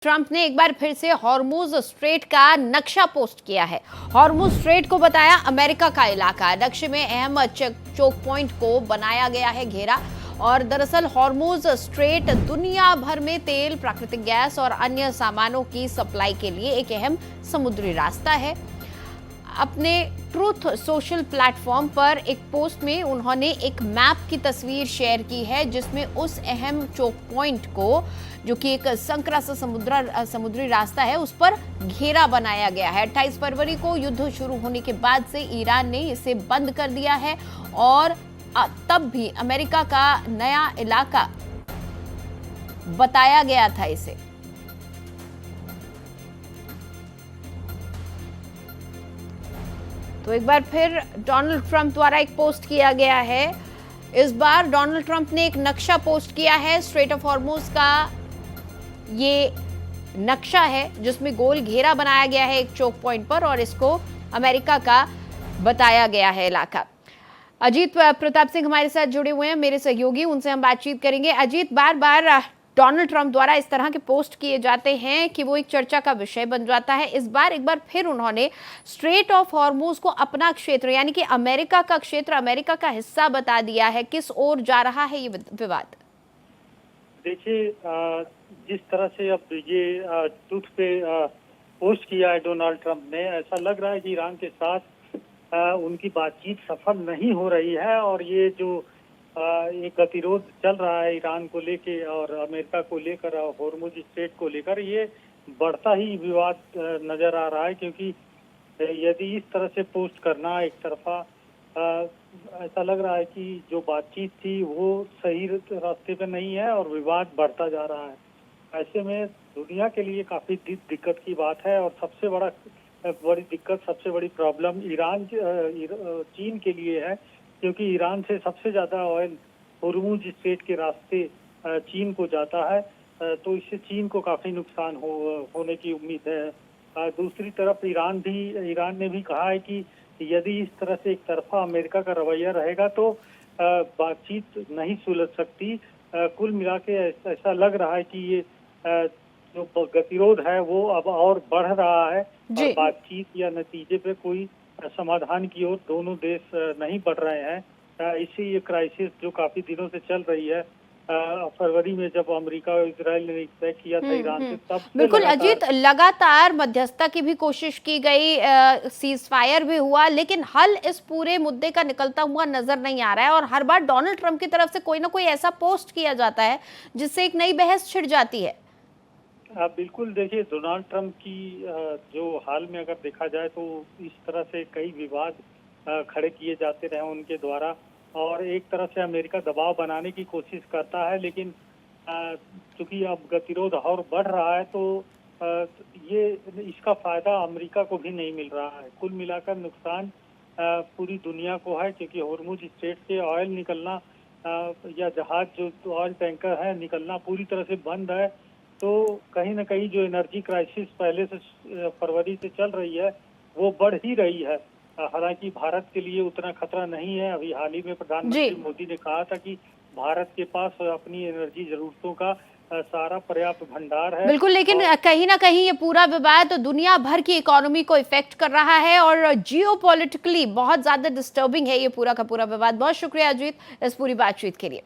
Trump ने एक बार फिर से हॉर्मुज स्ट्रेट का नक्शा पोस्ट किया है। हॉर्मुज स्ट्रेट को बताया अमेरिका का इलाका। नक्शे में अहम चोक पॉइंट को बनाया गया है घेरा। और दरअसल हॉर्मुज स्ट्रेट दुनिया भर में तेल, प्राकृतिक गैस और अन्य सामानों की सप्लाई के लिए एक अहम समुद्री रास्ता है। अपने ट्रूथ सोशल प्लेटफॉर्म पर एक पोस्ट में उन्होंने एक मैप की तस्वीर शेयर की है, जिसमें उस अहम चोक पॉइंट को, जो कि एक संकरा सा समुद्री रास्ता है, उस पर घेरा बनाया गया है। 28 फरवरी को युद्ध शुरू होने के बाद से ईरान ने इसे बंद कर दिया है और तब भी अमेरिका का नया इलाका बताया गया था इसे। तो एक बार फिर डोनाल्ड ट्रंप द्वारा एक पोस्ट किया गया है। इस बार डोनाल्ड ट्रंप ने एक नक्शा पोस्ट किया है। स्ट्रेट ऑफ हॉर्मुज का ये नक्शा है, जिसमें गोल घेरा बनाया गया है एक चोक पॉइंट पर, और इसको अमेरिका का बताया गया है इलाका। अजीत प्रताप सिंह हमारे साथ जुड़े हुए हैं, मेरे सहयोगी, उनसे हम बातचीत करेंगे। अजीत, बार बार डोनाल्ड ट्रंप द्वारा इस तरह के पोस्ट किए जाते हैं कि वो एक चर्चा का विषय बन जाता है। इस बार एक बार फिर उन्होंने स्ट्रेट ऑफ हॉर्मुज को अपना क्षेत्र, यानी कि अमेरिका का क्षेत्र, अमेरिका का हिस्सा बता दिया है। किस ओर जा रहा है ये विवाद? देखिए, जिस तरह से अब ये ट्वीट पे पोस्ट किया है डोनाल्ड ट्रंप ने, ऐसा लग रहा है कि ईरान के साथ उनकी बातचीत सफल नहीं हो रही है। और ये जो एक गतिरोध चल रहा है ईरान को लेके और अमेरिका को लेकर और हॉर्मुज स्ट्रेट को लेकर, ये बढ़ता ही विवाद नजर आ रहा है। क्योंकि यदि इस तरह से पोस्ट करना एक तरफा, ऐसा लग रहा है कि जो बातचीत थी वो सही रास्ते पे नहीं है और विवाद बढ़ता जा रहा है। ऐसे में दुनिया के लिए काफी दिक्कत की बात है। और सबसे बड़ी दिक्कत, सबसे बड़ी प्रॉब्लम चीन के लिए है, क्योंकि ईरान से सबसे ज्यादा ऑयल हॉर्मुज स्ट्रेट के रास्ते चीन को जाता है। तो इससे चीन को काफी नुकसान होने की उम्मीद है। दूसरी तरफ ईरान ने भी कहा है कि यदि इस तरह से एक तरफा अमेरिका का रवैया रहेगा तो बातचीत नहीं सुलझ सकती। कुल मिला के ऐसा लग रहा है कि ये जो गतिरोध है वो अब और बढ़ रहा है और बातचीत या नतीजे पे कोई समाधान की ओर दोनों देश नहीं बढ़ रहे हैं। इसी ये क्राइसिस जो काफी दिनों से चल रही है, फरवरी में जब अमेरिका और इजराइल ने तय किया था ईरान से, तब बिल्कुल अजीत, लगातार मध्यस्थता की भी कोशिश की गई, सीज फायर भी हुआ, लेकिन हल इस पूरे मुद्दे का निकलता हुआ नजर नहीं आ रहा है। और हर बार डोनाल्ड ट्रंप की तरफ से कोई ना कोई ऐसा पोस्ट किया जाता है जिससे एक नई बहस छिड़ जाती है। बिल्कुल, देखिए, डोनाल्ड ट्रंप की जो हाल में अगर देखा जाए तो इस तरह से कई विवाद खड़े किए जाते रहे उनके द्वारा, और एक तरह से अमेरिका दबाव बनाने की कोशिश करता है। लेकिन चूंकि अब गतिरोध और बढ़ रहा है तो ये इसका फायदा अमेरिका को भी नहीं मिल रहा है। कुल मिलाकर नुकसान पूरी दुनिया को है, क्योंकि हॉर्मुज स्ट्रेट से ऑयल निकलना या जहाज जो ऑयल टैंकर है निकलना पूरी तरह से बंद है। तो कहीं ना कहीं जो एनर्जी क्राइसिस पहले से फरवरी से चल रही है वो बढ़ ही रही है। हालांकि भारत के लिए उतना खतरा नहीं है। अभी हाल ही में प्रधानमंत्री मोदी ने कहा था कि भारत के पास अपनी एनर्जी जरूरतों का सारा पर्याप्त भंडार है। बिल्कुल, लेकिन कहीं ना कहीं ये पूरा विवाद तो दुनिया भर की इकोनॉमी को इफेक्ट कर रहा है और जियोपॉलिटिकली बहुत ज्यादा डिस्टर्बिंग है ये पूरा का पूरा विवाद। बहुत शुक्रिया अजीत इस पूरी बातचीत के लिए।